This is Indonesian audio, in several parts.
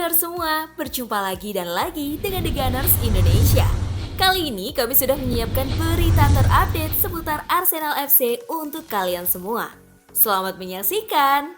Gunners semua, berjumpa lagi dan lagi dengan The Gunners Indonesia. Kali ini kami sudah menyiapkan berita terupdate seputar Arsenal FC untuk kalian semua. Selamat menyaksikan!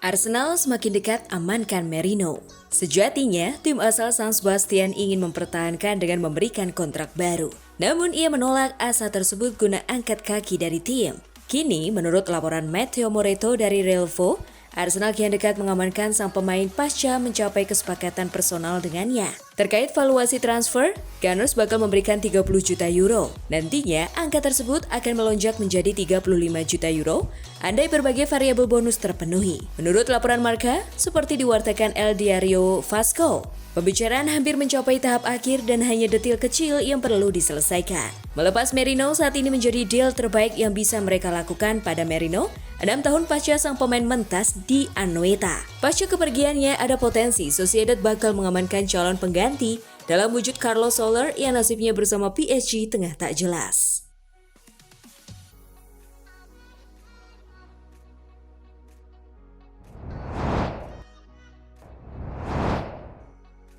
Arsenal semakin dekat amankan Merino. Sejatinya, tim asal San Sebastian ingin mempertahankan dengan memberikan kontrak baru. Namun ia menolak asa tersebut guna angkat kaki dari tim. Kini, menurut laporan Matteo Moretto dari Relvo, Arsenal kian dekat mengamankan sang pemain pasca mencapai kesepakatan personal dengannya. Terkait valuasi transfer, Gunners bakal memberikan 30 juta euro. Nantinya, angka tersebut akan melonjak menjadi 35 juta euro andai berbagai variabel bonus terpenuhi. Menurut laporan Marca, seperti diwartakan El Diario Vasco, pembicaraan hampir mencapai tahap akhir dan hanya detil kecil yang perlu diselesaikan. Melepas Merino saat ini menjadi deal terbaik yang bisa mereka lakukan pada Merino 6 tahun pasca sang pemain mentas di Anoeta. Pasca kepergiannya ada potensi Sociedad bakal mengamankan calon pengganti dalam wujud Carlos Soler yang nasibnya bersama PSG tengah tak jelas.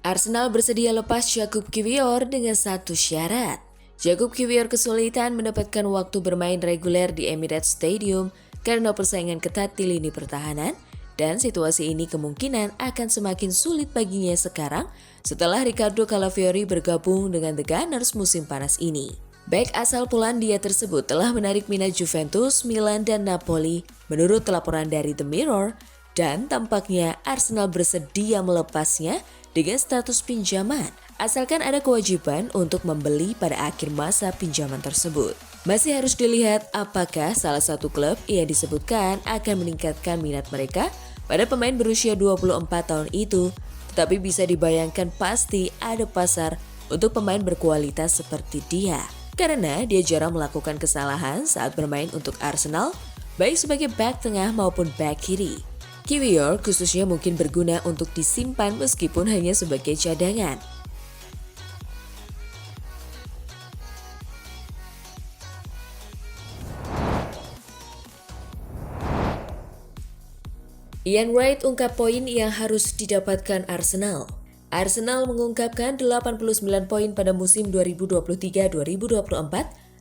Arsenal bersedia lepas Jakub Kiwior dengan satu syarat. Jakub Kiwior kesulitan mendapatkan waktu bermain reguler di Emirates Stadium karena persaingan ketat di lini pertahanan, dan situasi ini kemungkinan akan semakin sulit baginya sekarang setelah Ricardo Calafiori bergabung dengan The Gunners musim panas ini. Bek asal Polandia tersebut telah menarik minat Juventus, Milan, dan Napoli menurut laporan dari The Mirror, dan tampaknya Arsenal bersedia melepasnya dengan status pinjaman, asalkan ada kewajiban untuk membeli pada akhir masa pinjaman tersebut. Masih harus dilihat apakah salah satu klub yang disebutkan akan meningkatkan minat mereka pada pemain berusia 24 tahun itu, tetapi bisa dibayangkan pasti ada pasar untuk pemain berkualitas seperti dia, karena dia jarang melakukan kesalahan saat bermain untuk Arsenal, baik sebagai back tengah maupun back kiri. Kiwior khususnya mungkin berguna untuk disimpan meskipun hanya sebagai cadangan. Ian Wright ungkap poin yang harus didapatkan Arsenal. Arsenal mengungkapkan 89 poin pada musim 2023-2024,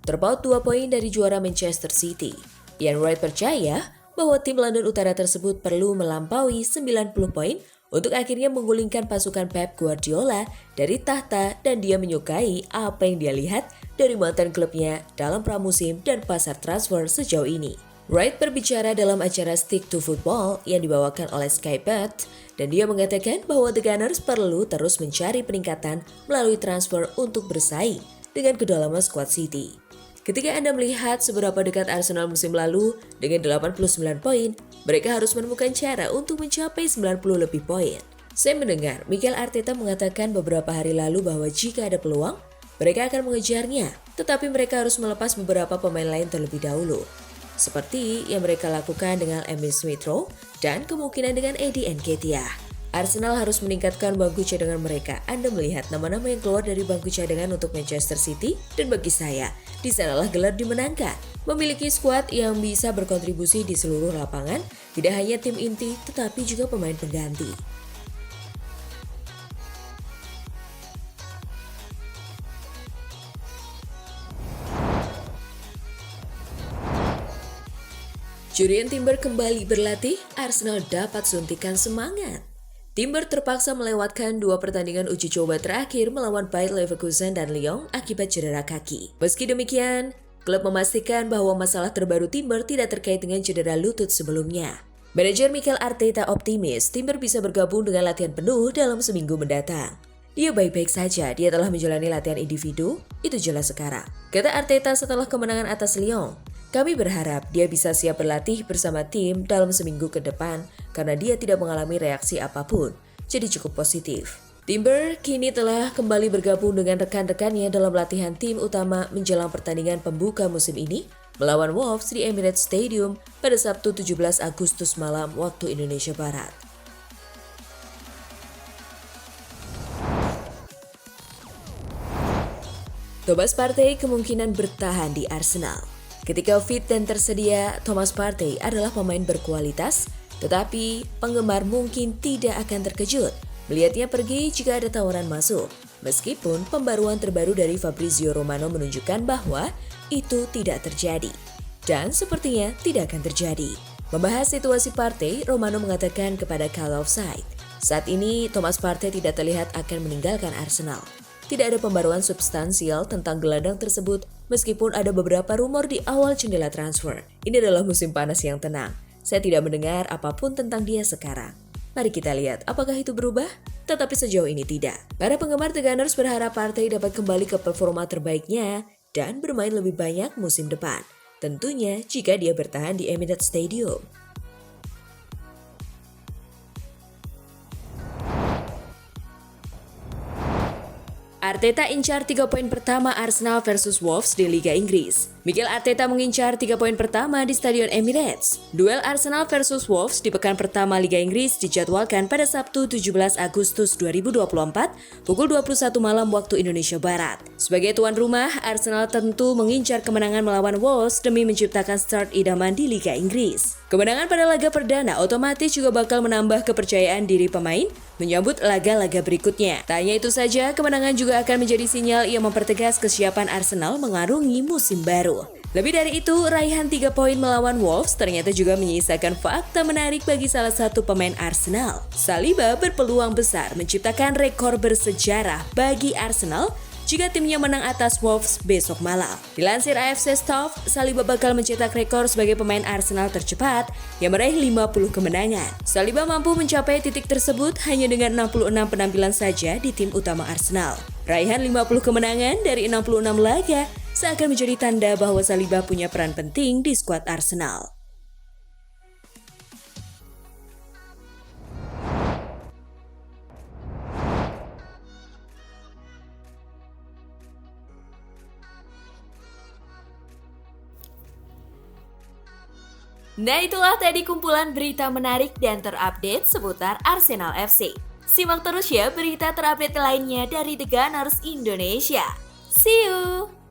terpaut 2 poin dari juara Manchester City. Ian Wright percaya bahwa tim London Utara tersebut perlu melampaui 90 poin untuk akhirnya menggulingkan pasukan Pep Guardiola dari tahta, dan dia menyukai apa yang dia lihat dari mantan klubnya dalam pramusim dan pasar transfer sejauh ini. Wright berbicara dalam acara Stick to Football yang dibawakan oleh Sky Bet, dan dia mengatakan bahwa The Gunners perlu terus mencari peningkatan melalui transfer untuk bersaing dengan kedalaman skuad City. Ketika Anda melihat seberapa dekat Arsenal musim lalu dengan 89 poin, mereka harus menemukan cara untuk mencapai 90 lebih poin. Saya mendengar Mikel Arteta mengatakan beberapa hari lalu bahwa jika ada peluang, mereka akan mengejarnya, tetapi mereka harus melepas beberapa pemain lain terlebih dahulu, seperti yang mereka lakukan dengan Emil Smith-Rowe dan kemungkinan dengan Eddie Nketiah. Arsenal harus meningkatkan bangku cadangan mereka. Anda melihat nama-nama yang keluar dari bangku cadangan untuk Manchester City, dan bagi saya, di sanalah gelar dimenangkan. Memiliki skuad yang bisa berkontribusi di seluruh lapangan, tidak hanya tim inti, tetapi juga pemain pengganti. Jurriën Timber kembali berlatih, Arsenal dapat suntikan semangat. Timber terpaksa melewatkan 2 pertandingan uji coba terakhir melawan Bayer Leverkusen dan Lyon akibat cedera kaki. Meski demikian, klub memastikan bahwa masalah terbaru Timber tidak terkait dengan cedera lutut sebelumnya. Manajer Mikel Arteta optimis Timber bisa bergabung dengan latihan penuh dalam seminggu mendatang. Dia baik-baik saja, dia telah menjalani latihan individu, itu jelas sekarang. Kata Arteta setelah kemenangan atas Lyon, kami berharap dia bisa siap berlatih bersama tim dalam seminggu ke depan karena dia tidak mengalami reaksi apapun, jadi cukup positif. Timber kini telah kembali bergabung dengan rekan-rekannya dalam latihan tim utama menjelang pertandingan pembuka musim ini melawan Wolves di Emirates Stadium pada Sabtu 17 Agustus malam waktu Indonesia Barat. Thomas Partey kemungkinan bertahan di Arsenal. Ketika fit dan tersedia, Thomas Partey adalah pemain berkualitas, tetapi penggemar mungkin tidak akan terkejut melihatnya pergi jika ada tawaran masuk. Meskipun pembaruan terbaru dari Fabrizio Romano menunjukkan bahwa itu tidak terjadi. Dan sepertinya tidak akan terjadi. Membahas situasi Partey, Romano mengatakan kepada Call Offside, saat ini Thomas Partey tidak terlihat akan meninggalkan Arsenal. Tidak ada pembaruan substansial tentang gelandang tersebut meskipun ada beberapa rumor di awal jendela transfer. Ini adalah musim panas yang tenang. Saya tidak mendengar apapun tentang dia sekarang. Mari kita lihat apakah itu berubah? Tetapi sejauh ini tidak. Para penggemar The Gunners berharap Partey dapat kembali ke performa terbaiknya dan bermain lebih banyak musim depan. Tentunya jika dia bertahan di Emirates Stadium. Arteta incar 3 poin pertama Arsenal versus Wolves di Liga Inggris. Mikel Arteta mengincar 3 poin pertama di Stadion Emirates. Duel Arsenal versus Wolves di pekan pertama Liga Inggris dijadwalkan pada Sabtu 17 Agustus 2024 pukul 21 malam waktu Indonesia Barat. Sebagai tuan rumah, Arsenal tentu mengincar kemenangan melawan Wolves demi menciptakan start idaman di Liga Inggris. Kemenangan pada laga perdana otomatis juga bakal menambah kepercayaan diri pemain menyambut laga-laga berikutnya. Tak hanya itu saja, kemenangan juga akan menjadi sinyal yang mempertegas kesiapan Arsenal mengarungi musim baru. Lebih dari itu, raihan 3 poin melawan Wolves ternyata juga menyisakan fakta menarik bagi salah satu pemain Arsenal. Saliba berpeluang besar menciptakan rekor bersejarah bagi Arsenal jika timnya menang atas Wolves besok malam. Dilansir AFC Stuff, Saliba bakal mencetak rekor sebagai pemain Arsenal tercepat yang meraih 50 kemenangan. Saliba mampu mencapai titik tersebut hanya dengan 66 penampilan saja di tim utama Arsenal. Raihan 50 kemenangan dari 66 laga seakan menjadi tanda bahwa Saliba punya peran penting di skuad Arsenal. Nah, itulah tadi kumpulan berita menarik dan terupdate seputar Arsenal FC. Simak terus ya berita terupdate lainnya dari The Gunners Indonesia. See you!